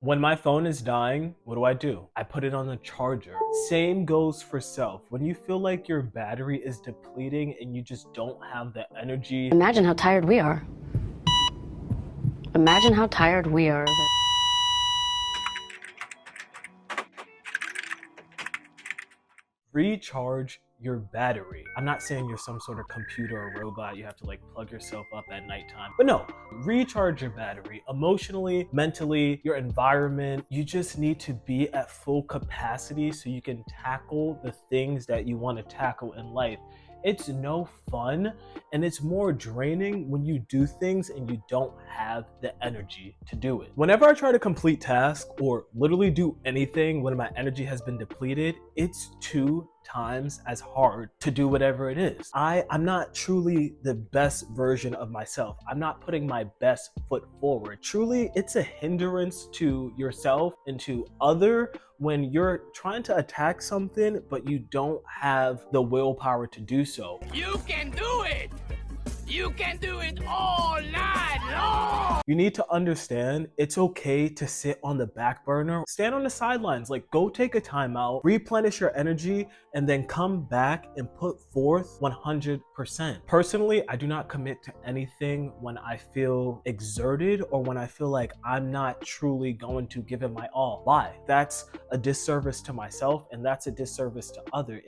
When my phone is dying, what do? I put it on the charger. Same goes for self. When you feel like your battery is depleting and you just don't have the energy. Imagine how tired we are. Imagine how tired we are. Recharge your battery. I'm not saying you're some sort of computer or robot. You have to like plug yourself up at nighttime. But no, recharge your battery emotionally, mentally, your environment. You just need to be at full capacity so you can tackle the things that you want to tackle in life. It's no fun and it's more draining when you do things and you don't have the energy to do it. Whenever I try to complete tasks or literally do anything when my energy has been depleted, it's 2 times as hard to do whatever it is. I'm not truly the best version of myself. I'm not putting my best foot forward. Truly, it's a hindrance to yourself and to other when you're trying to attack something, but you don't have the willpower to do so. You can do it! You can do it all night long! You need to understand it's okay to sit on the back burner, stand on the sidelines, like go take a timeout, replenish your energy, and then come back and put forth 100%. Personally, I do not commit to anything when I feel exerted or when I feel like I'm not truly going to give it my all. Why? That's a disservice to myself and that's a disservice to others.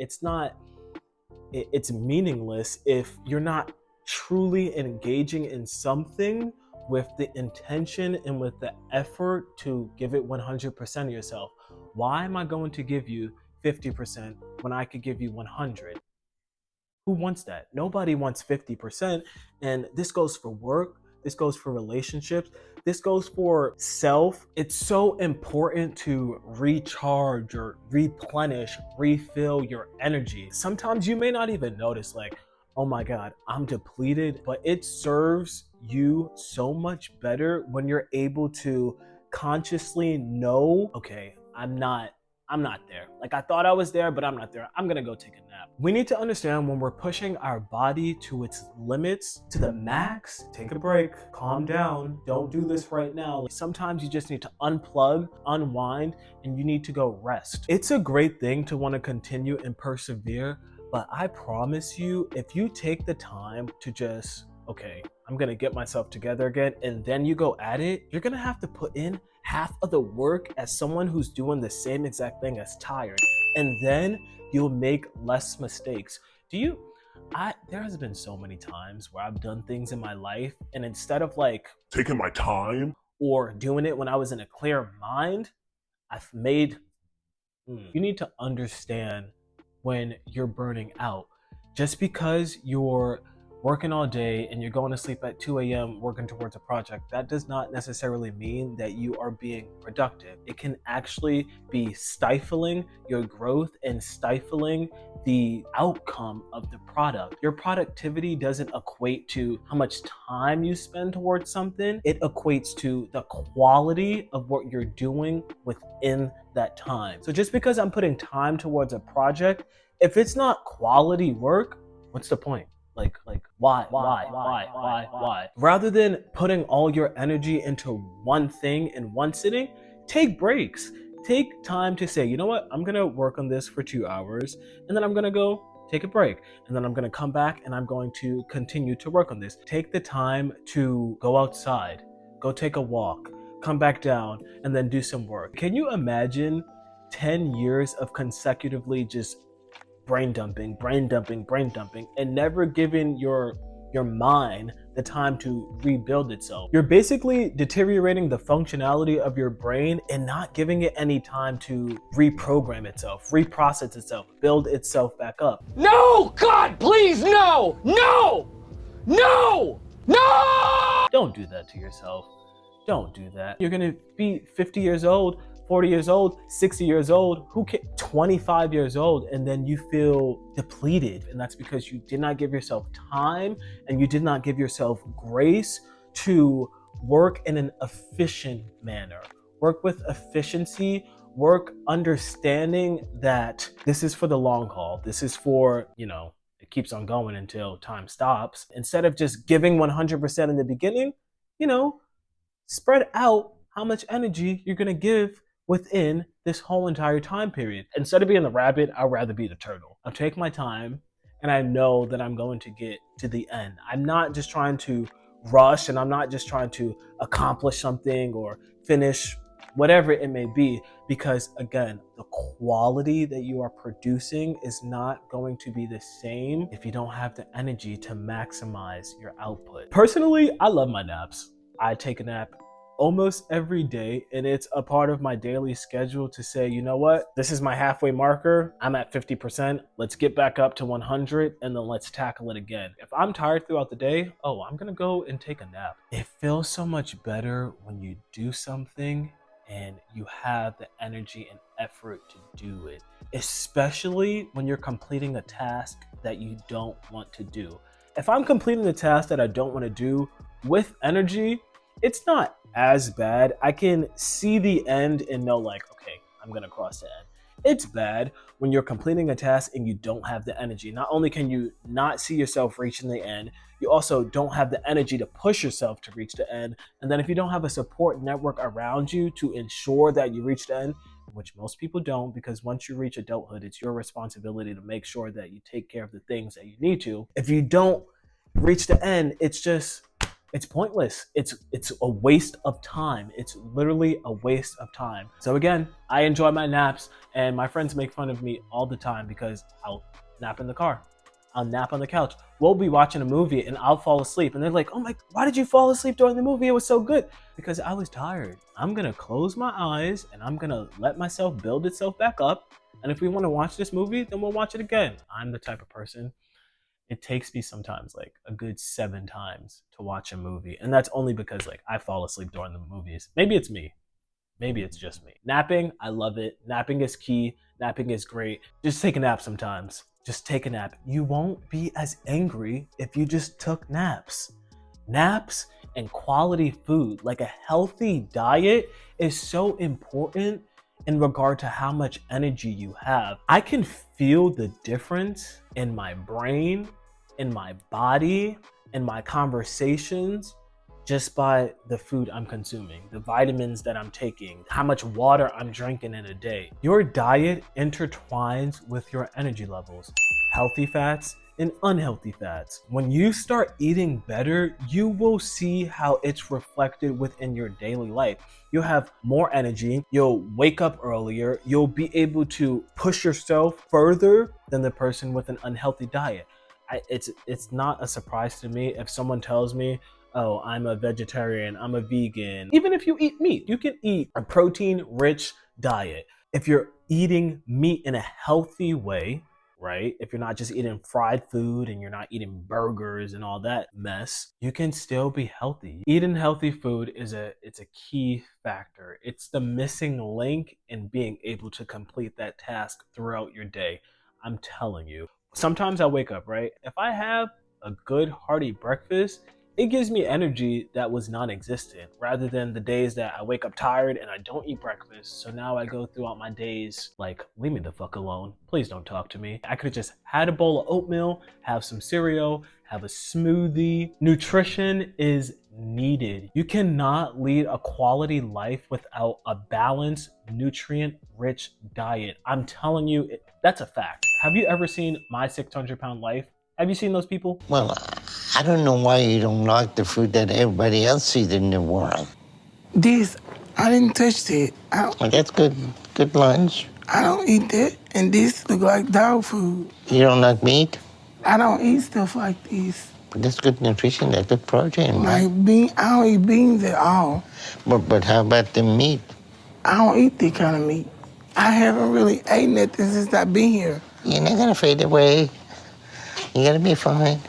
It's meaningless if you're not truly engaging in something with the intention and with the effort to give it 100% of yourself. Why am I going to give you 50% when I could give you 100? Who wants that? Nobody wants 50%. And this goes for work. This goes for relationships. This goes for self. It's so important to recharge or replenish, refill your energy. Sometimes you may not even notice, like, oh my God, I'm depleted, but it serves you so much better when you're able to consciously know, okay, I'm not there. Like I thought I was there, but I'm not there. I'm gonna go take a nap. We need to understand when we're pushing our body to its limits, to the max, take a break, calm down. Don't do this right now. Sometimes you just need to unplug, unwind, and you need to go rest. It's a great thing to want to continue and persevere, but I promise you, if you take the time to just, okay, I'm gonna get myself together again, and then you go at it, you're gonna have to put in half of the work as someone who's doing the same exact thing as tired. And then you'll make less mistakes. There has been so many times where I've done things in my life, and instead of like taking my time or doing it when I was in a clear mind, I've made, you need to understand when you're burning out. Just because you're working all day and you're going to sleep at 2 a.m. working towards a project, that does not necessarily mean that you are being productive. It can actually be stifling your growth and stifling the outcome of the product. Your productivity doesn't equate to how much time you spend towards something. It equates to the quality of what you're doing within that time. So just because I'm putting time towards a project, if it's not quality work, what's the point? Like, why? Rather than putting all your energy into one thing in one sitting, take breaks. Take time to say, you know what, I'm gonna work on this for 2 hours, and then I'm gonna go take a break. And then I'm gonna come back and I'm going to continue to work on this. Take the time to go outside, go take a walk, come back down, and then do some work. Can you imagine 10 years of consecutively just brain dumping, and never giving your mind the time to rebuild itself? You're basically deteriorating the functionality of your brain and not giving it any time to reprogram itself, reprocess itself, build itself back up. No! God, please, no! No! No! No! Don't do that to yourself. Don't do that. You're gonna be 50 years old, 40 years old, 60 years old, 25 years old, and then you feel depleted. And that's because you did not give yourself time and you did not give yourself grace to work in an efficient manner. Work with efficiency, work understanding that this is for the long haul. This is for, it keeps on going until time stops. Instead of just giving 100% in the beginning, spread out how much energy you're gonna give within this whole entire time period. Instead of being the rabbit, I'd rather be the turtle. I'll take my time and I know that I'm going to get to the end. I'm not just trying to rush and I'm not just trying to accomplish something or finish whatever it may be, because again, the quality that you are producing is not going to be the same if you don't have the energy to maximize your output. Personally, I love my naps. I take a nap almost every day, and it's a part of my daily schedule to say, you know what, this is my halfway marker. I'm at 50%. Let's get back up to 100 and then let's tackle it again. If I'm tired throughout the day, I'm gonna go and take a nap. It feels so much better when you do something and you have the energy and effort to do it, especially when you're completing a task that you don't want to do. If I'm completing a task that I don't want to do with energy, it's not as bad. I can see the end and know like, okay, I'm gonna cross the end. It's bad when you're completing a task and you don't have the energy. Not only can you not see yourself reaching the end, you also don't have the energy to push yourself to reach the end. And then if you don't have a support network around you to ensure that you reach the end, which most people don't, because once you reach adulthood, it's your responsibility to make sure that you take care of the things that you need to. If you don't reach the end, it's pointless. It's a waste of time. It's literally a waste of time. So again, I enjoy my naps, and my friends make fun of me all the time because I'll nap in the car. I'll nap on the couch. We'll be watching a movie and I'll fall asleep. And they're like, oh my, why did you fall asleep during the movie? It was so good. Because I was tired. I'm gonna close my eyes and I'm gonna let myself build itself back up. And if we wanna watch this movie, then we'll watch it again. I'm the type of person, it takes me sometimes like a good 7 times to watch a movie. And that's only because like I fall asleep during the movies. Maybe it's me. Maybe it's just me. Napping, I love it. Napping is key. Napping is great. Just take a nap sometimes. Just take a nap. You won't be as angry if you just took naps. Naps and quality food, like a healthy diet, is so important in regard to how much energy you have. I can feel the difference in my brain, in my body, in my conversations, just by the food I'm consuming, the vitamins that I'm taking, how much water I'm drinking in a day. Your diet intertwines with your energy levels, healthy fats and unhealthy fats. When you start eating better, you will see how it's reflected within your daily life. You'll have more energy, you'll wake up earlier, you'll be able to push yourself further than the person with an unhealthy diet. It's not a surprise to me if someone tells me, oh, I'm a vegetarian, I'm a vegan. Even if you eat meat, you can eat a protein-rich diet. If you're eating meat in a healthy way, right? If you're not just eating fried food and you're not eating burgers and all that mess, you can still be healthy. Eating healthy food it's a key factor. It's the missing link in being able to complete that task throughout your day. I'm telling you. Sometimes I wake up, right? If I have a good hearty breakfast, it gives me energy that was non-existent, rather than the days that I wake up tired and I don't eat breakfast. So now I go throughout my days like, leave me the fuck alone. Please don't talk to me. I could have just had a bowl of oatmeal, have some cereal, have a smoothie. Nutrition is needed. You cannot lead a quality life without a balanced, nutrient-rich diet. I'm telling you, that's a fact. Have you ever seen My 600-Pound Life? Have you seen those people? Well, I don't know why you don't like the food that everybody else eats in the world. This, I didn't touch it. Well, that's good lunch. I don't eat that. And this look like dog food. You don't like meat? I don't eat stuff like this. But that's good nutrition, that's good protein, right? Like I don't eat beans at all. But how about the meat? I don't eat that kind of meat. I haven't really ate nothing since I've been here. You're not gonna fade away. You're gonna be fine.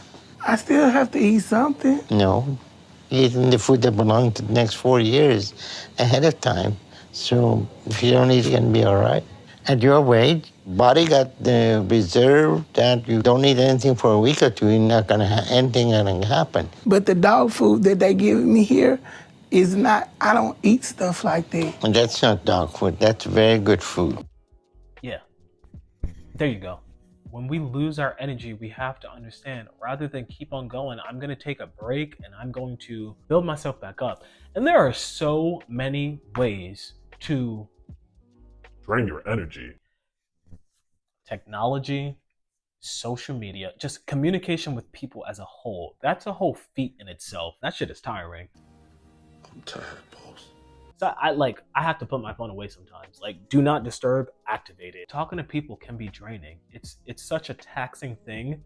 I still have to eat something. No. You're eating the food that belongs to the next 4 years ahead of time. So if you don't eat, you're gonna be all right. At your weight, body got the reserve that you don't eat anything for a week or two, you're not gonna have anything gonna happen. But the dog food that they give me here is not, I don't eat stuff like that. And that's not dog food, that's very good food. Yeah. There you go. When we lose our energy, we have to understand, rather than keep on going, I'm going to take a break and I'm going to build myself back up. And there are so many ways to Drain your energy. technology, social media, just communication with people as a whole. That's a whole feat in itself. That shit is tiring. I'm tired, boss. So I have to put my phone away sometimes. Like, do not disturb, activate it. Talking to people can be draining. It's such a taxing thing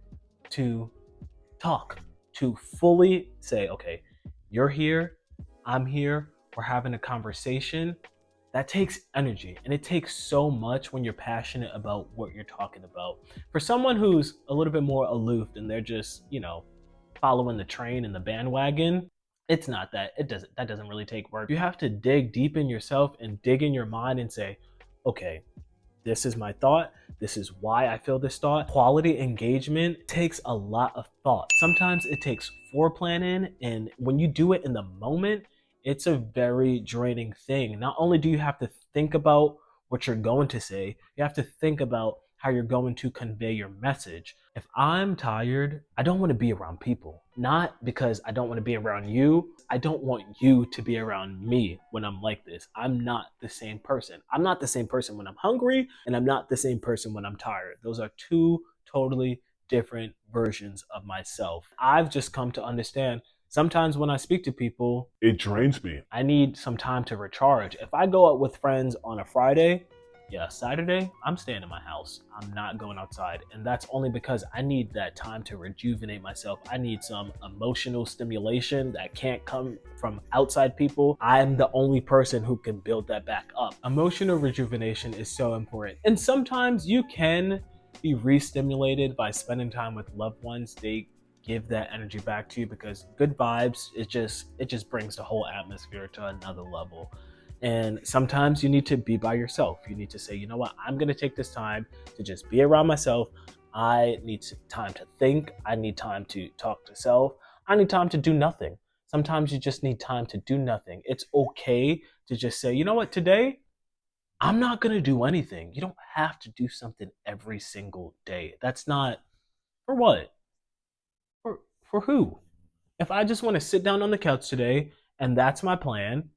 to talk, to fully say, okay, you're here, I'm here, we're having a conversation. That takes energy, and it takes so much when you're passionate about what you're talking about. For someone who's a little bit more aloof and they're just, following the train and the bandwagon, it's not that. That doesn't really take work. You have to dig deep in yourself and dig in your mind and say, okay, this is my thought. This is why I feel this thought. Quality engagement takes a lot of thought. Sometimes it takes foreplanning, and when you do it in the moment, it's a very draining thing. Not only do you have to think about what you're going to say, you have to think about how you're going to convey your message. If I'm tired, I don't want to be around people. Not because I don't want to be around you. I don't want you to be around me when I'm like this. I'm not the same person. I'm not the same person when I'm hungry, and I'm not the same person when I'm tired. Those are two totally different versions of myself. I've just come to understand sometimes when I speak to people, It drains me. I need some time to recharge. If I go out with friends on a Friday, yeah, Saturday, I'm staying in my house. I'm not going outside. And that's only because I need that time to rejuvenate myself. I need some emotional stimulation that can't come from outside people. I'm the only person who can build that back up. Emotional rejuvenation is so important. And sometimes you can be re-stimulated by spending time with loved ones. They give that energy back to you because good vibes, it just brings the whole atmosphere to another level. And sometimes you need to be by yourself. You need to say, you know what, I'm going to take this time to just be around myself. I need time to think. I need time to talk to self. I need time to do nothing. Sometimes you just need time to do nothing. It's okay to just say, you know what, today, I'm not going to do anything. You don't have to do something every single day. That's not, for what? For who? If I just want to sit down on the couch today and that's my plan,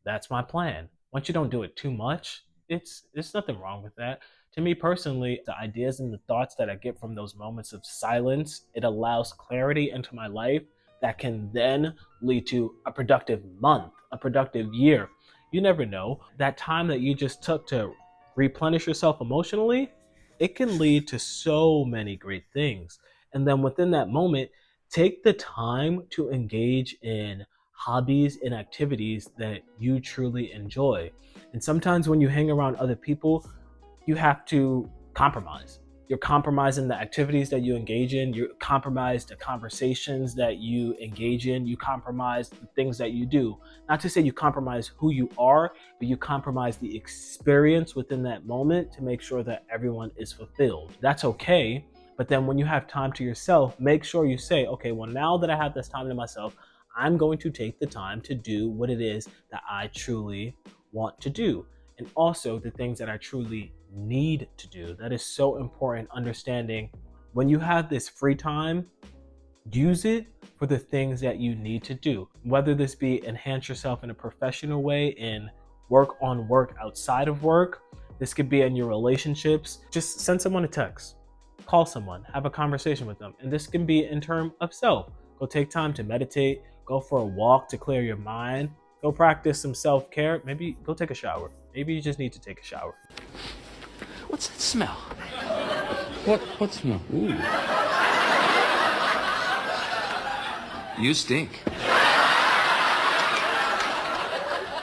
that's my plan. Once you don't do it too much, it's nothing wrong with that. To me personally, the ideas and the thoughts that I get from those moments of silence, it allows clarity into my life that can then lead to a productive month, a productive year. You never know. That time that you just took to replenish yourself emotionally, it can lead to so many great things. And then within that moment, take the time to engage in hobbies and activities that you truly enjoy. And sometimes when you hang around other people, you have to compromise. You're compromising the activities that you engage in, you compromise the conversations that you engage in, you compromise the things that you do. Not to say you compromise who you are, but you compromise the experience within that moment to make sure that everyone is fulfilled. That's okay. But then when you have time to yourself, make sure you say, okay, well, now that I have this time to myself, I'm going to take the time to do what it is that I truly want to do. And also the things that I truly need to do. That is so important. Understanding when you have this free time, use it for the things that you need to do. Whether this be enhance yourself in a professional way, and work on work outside of work. This could be in your relationships. Just send someone a text, call someone, have a conversation with them. And this can be in terms of self. Go take time to meditate, go for a walk to clear your mind, go practice some self-care, maybe go take a shower. Maybe you just need to take a shower. What's that smell? What smell? Ooh. You stink.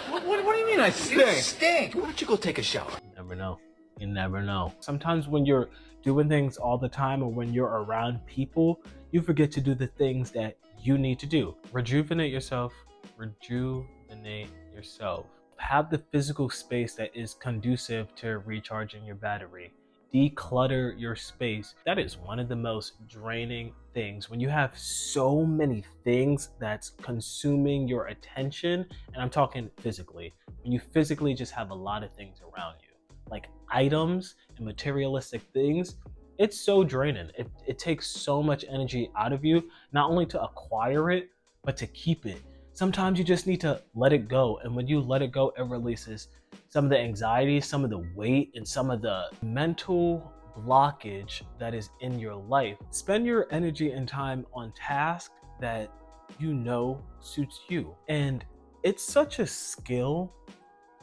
What do you mean I stink? You stink. Why don't you go take a shower? You never know. You never know. Sometimes when you're doing things all the time, or when you're around people, you forget to do the things that you need to do. Rejuvenate yourself. Rejuvenate yourself. Have the physical space that is conducive to recharging your battery. Declutter your space. That is one of the most draining things. When you have so many things that's consuming your attention, and I'm talking physically, when you physically just have a lot of things around you, like items and materialistic things, It's so draining. It takes so much energy out of you, not only to acquire it, but to keep it. Sometimes you just need to let it go. And when you let it go, it releases some of the anxiety, some of the weight, and some of the mental blockage that is in your life. Spend your energy and time on tasks that you know suits you. And it's such a skill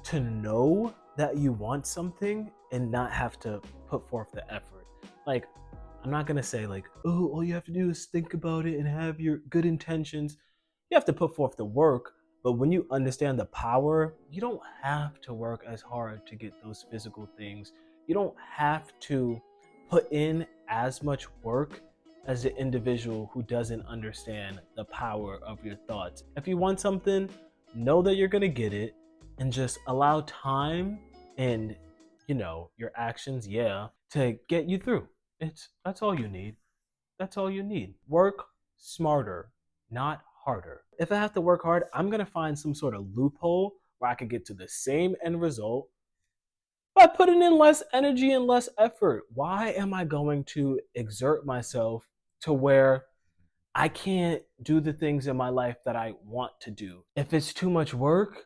to know that you want something and not have to put forth the effort. Like, I'm not gonna say like, oh, all you have to do is think about it and have your good intentions. You have to put forth the work, but when you understand the power, you don't have to work as hard to get those physical things. You don't have to put in as much work as the individual who doesn't understand the power of your thoughts. If you want something, know that you're gonna get it, and just allow time and your actions, to get you through. That's all you need. That's all you need. Work smarter, not harder. If I have to work hard, I'm gonna find some sort of loophole where I could get to the same end result by putting in less energy and less effort. Why am I going to exert myself to where I can't do the things in my life that I want to do? If it's too much work,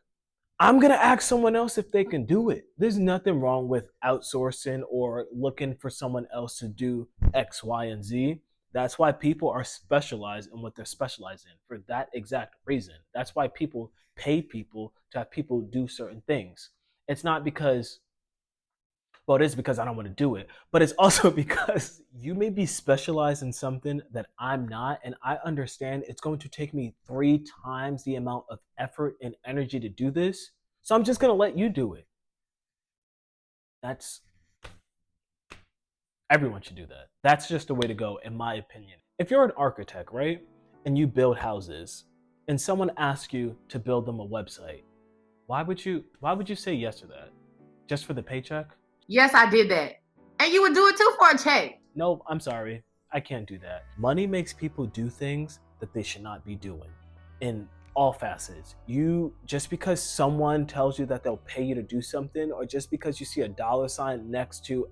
I'm going to ask someone else if they can do it. There's nothing wrong with outsourcing or looking for someone else to do X, Y, and Z. That's why people are specialized in what they're specialized in for that exact reason. That's why people pay people to have people do certain things. It's not because, well, it is because I don't want to do it, but it's also because you may be specialized in something that I'm not, and I understand it's going to take me 3 times the amount of effort and energy to do this. So I'm just going to let you do it. That's Everyone should do that. That's just the way to go, in my opinion. If you're an architect, right, and you build houses, and someone asks you to build them a website, why would you say yes to that? Just for the paycheck? Yes, I did that. And you would do it too for a check. No, I'm sorry. I can't do that. Money makes people do things that they should not be doing in all facets. Just because someone tells you that they'll pay you to do something, or just because you see a dollar sign next to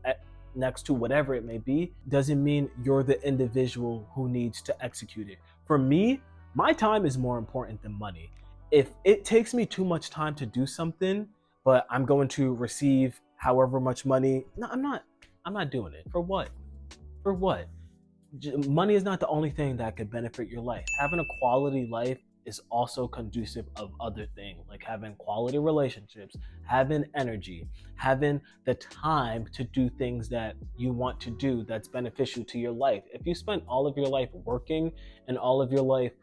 whatever it may be, doesn't mean you're the individual who needs to execute it. For me, my time is more important than money. If it takes me too much time to do something, but I'm going to receive however much money, no, I'm not doing it. For what? For what? Money is not the only thing that could benefit your life. Having a quality life is also conducive of other things, like having quality relationships, having energy, having the time to do things that you want to do that's beneficial to your life. If you spend all of your life working and all of your life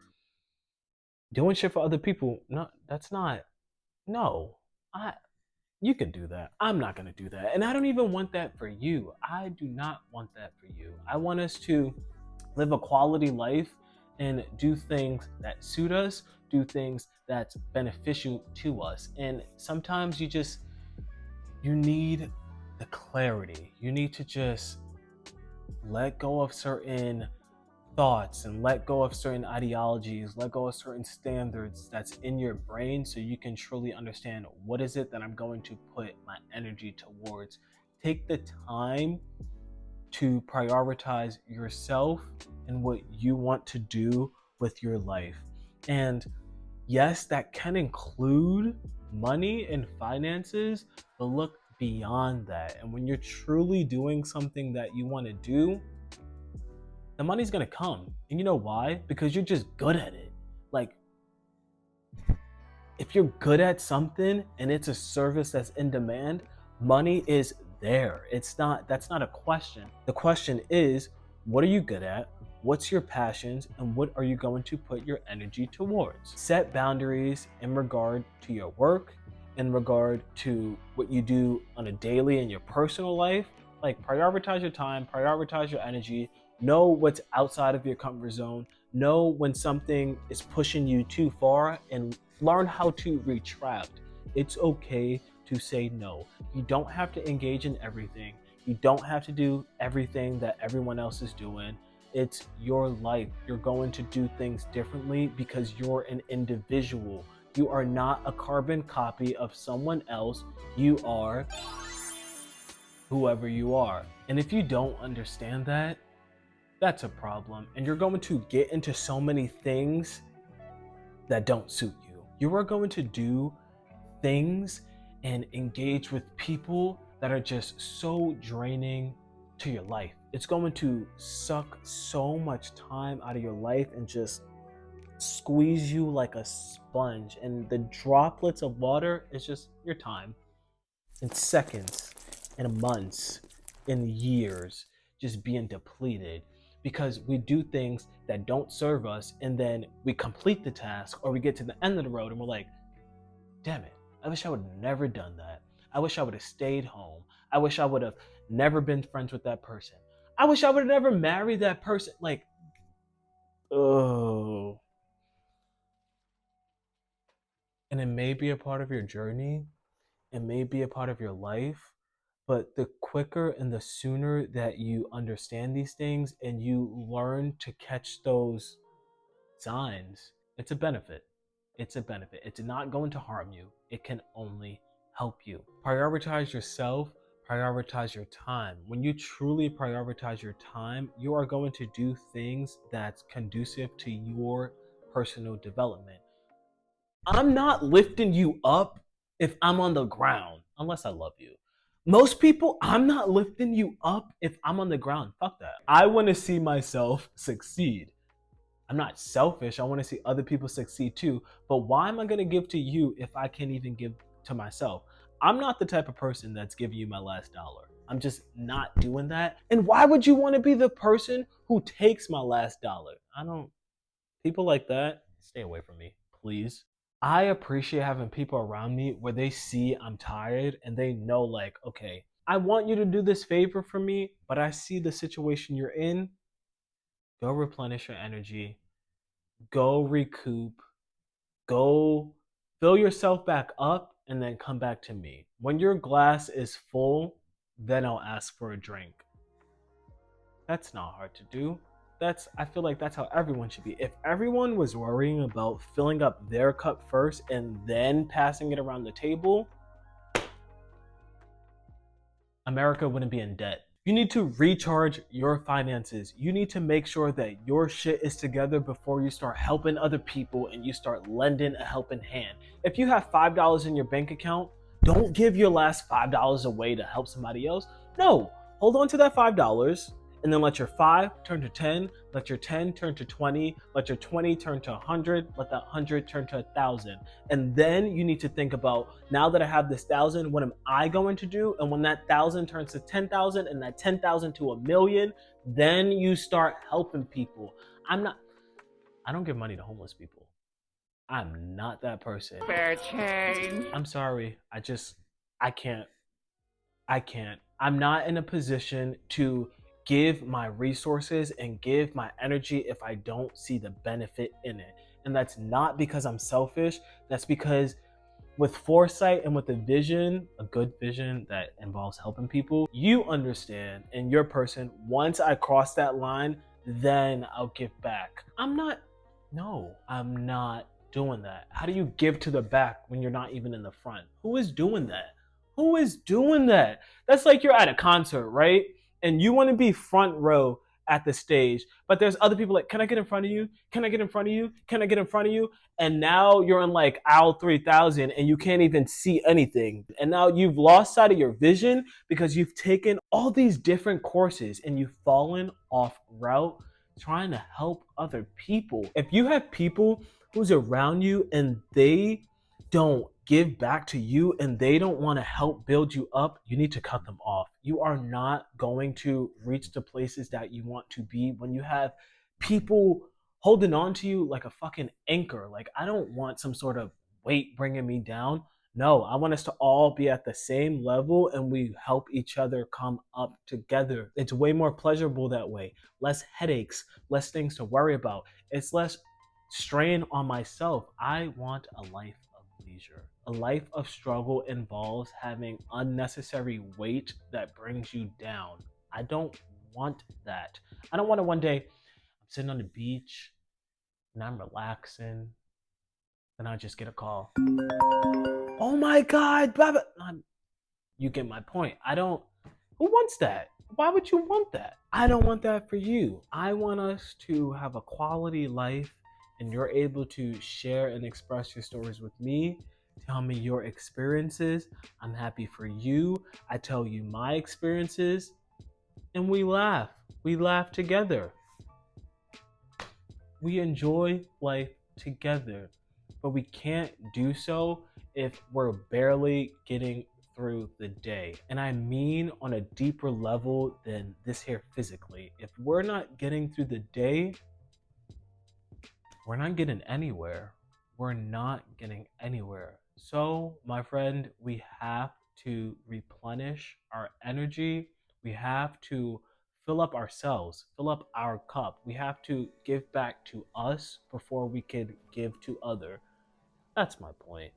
doing shit for other people, no, that's not, no. You can do that. I'm not gonna do that. And I don't even want that for you. I do not want that for you. I want us to live a quality life and do things that suit us, do things that's beneficial to us. And sometimes you need the clarity. You need to just let go of certain thoughts and let go of certain ideologies, let go of certain standards that's in your brain, so you can truly understand what is it that I'm going to put my energy towards. Take the time to prioritize yourself and what you want to do with your life. And yes, that can include money and finances, but look beyond that. And when you're truly doing something that you want to do, the money's gonna come. And you know why? Because you're just good at it. Like, if you're good at something and it's a service that's in demand, money is there. That's not a question. The question is, what are you good at? What's your passions? And what are you going to put your energy towards? Set boundaries in regard to your work, in regard to what you do on a daily in your personal life. Like, prioritize your time, prioritize your energy. Know what's outside of your comfort zone. Know when something is pushing you too far, and learn how to retract. It's okay to say no. You don't have to engage in everything. You don't have to do everything that everyone else is doing. It's your life. You're going to do things differently because you're an individual. You are not a carbon copy of someone else. You are whoever you are. And if you don't understand that, that's a problem. And you're going to get into so many things that don't suit you. You are going to do things and engage with people that are just so draining to your life. It's going to suck so much time out of your life and just squeeze you like a sponge. And the droplets of water is just your time. In seconds, in months, in years, just being depleted because we do things that don't serve us, and then we complete the task or we get to the end of the road and we're like, damn it, I wish I would have never done that. I wish I would have stayed home. I wish I would have never been friends with that person. I wish I would have never married that person. Like, oh. And it may be a part of your journey, it may be a part of your life, but the quicker and the sooner that you understand these things and you learn to catch those signs, it's a benefit. It's a benefit. It's not going to harm you. It can only help you. Prioritize yourself, prioritize your time. When you truly prioritize your time, you are going to do things that's conducive to your personal development. I'm not lifting you up if I'm on the ground, unless I love you. Most people, I'm not lifting you up if I'm on the ground. Fuck that. I want to see myself succeed. I'm not selfish. I want to see other people succeed too. But why am I going to give to you if I can't even give to myself? I'm not the type of person that's giving you my last dollar. I'm just not doing that. And why would you want to be the person who takes my last dollar? I don't, people like that, stay away from me, please. I appreciate having people around me where they see I'm tired and they know, like, okay, I want you to do this favor for me, but I see the situation you're in. Go replenish your energy, go recoup, go fill yourself back up, and then come back to me. When your glass is full, then I'll ask for a drink. That's not hard to do. I feel like that's how everyone should be. If everyone was worrying about filling up their cup first and then passing it around the table, America wouldn't be in debt. You need to recharge your finances. You need to make sure that your shit is together before you start helping other people and you start lending a helping hand. If you have $5 in your bank account, don't give your last $5 away to help somebody else. No, hold on to that $5 and then let your 5 turn to 10, let your 10 turn to 20, let your 20 turn to 100, let that 100 turn to 1,000. And then you need to think about, now that I have this 1,000, what am I going to do? And when that 1,000 turns to 10,000 and that 10,000 to 1,000,000, then you start helping people. I don't give money to homeless people. I'm not that person. Fair change. I'm sorry. I can't. I'm not in a position to give my resources and give my energy if I don't see the benefit in it. And that's not because I'm selfish. That's because with foresight and with a vision, a good vision that involves helping people, you understand in your person, once I cross that line, then I'll give back. I'm not doing that. How do you give to the back when you're not even in the front? Who is doing that? Who is doing that? That's like you're at a concert, right? And you want to be front row at the stage, but there's other people like, can I get in front of you? Can I get in front of you? Can I get in front of you? And now you're in like aisle 3000 and you can't even see anything. And now you've lost sight of your vision because you've taken all these different courses and you've fallen off route trying to help other people. If you have people who's around you and they don't give back to you and they don't want to help build you up, you need to cut them off. You are not going to reach the places that you want to be when you have people holding on to you like a fucking anchor. Like, I don't want some sort of weight bringing me down. No, I want us to all be at the same level and we help each other come up together. It's way more pleasurable that way. Less headaches, less things to worry about. It's less strain on myself. I want a life of leisure. A life of struggle involves having unnecessary weight that brings you down. I don't want that. I don't want to one day, I'm sitting on the beach and I'm relaxing, and I just get a call. Oh my God, blah, blah. You get my point. I don't Who wants that? Why would you want that? I don't want that for you. I want us to have a quality life, and you're able to share and express your stories with me. Tell me your experiences. I'm happy for you. I tell you my experiences, and we laugh. We laugh together. We enjoy life together, but we can't do so if we're barely getting through the day. And I mean on a deeper level than this here physically. If we're not getting through the day, we're not getting anywhere. We're not getting anywhere. So, my friend, we have to replenish our energy. We have to fill up ourselves, fill up our cup. We have to give back to us before we could give to other. That's my point.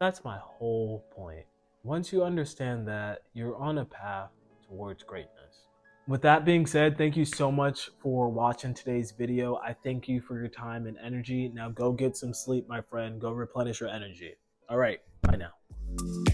That's my whole point. Once you understand that, you're on a path towards greatness. With that being said, thank you so much for watching today's video. I thank you for your time and energy. Now go get some sleep, my friend. Go replenish your energy. All right, bye now.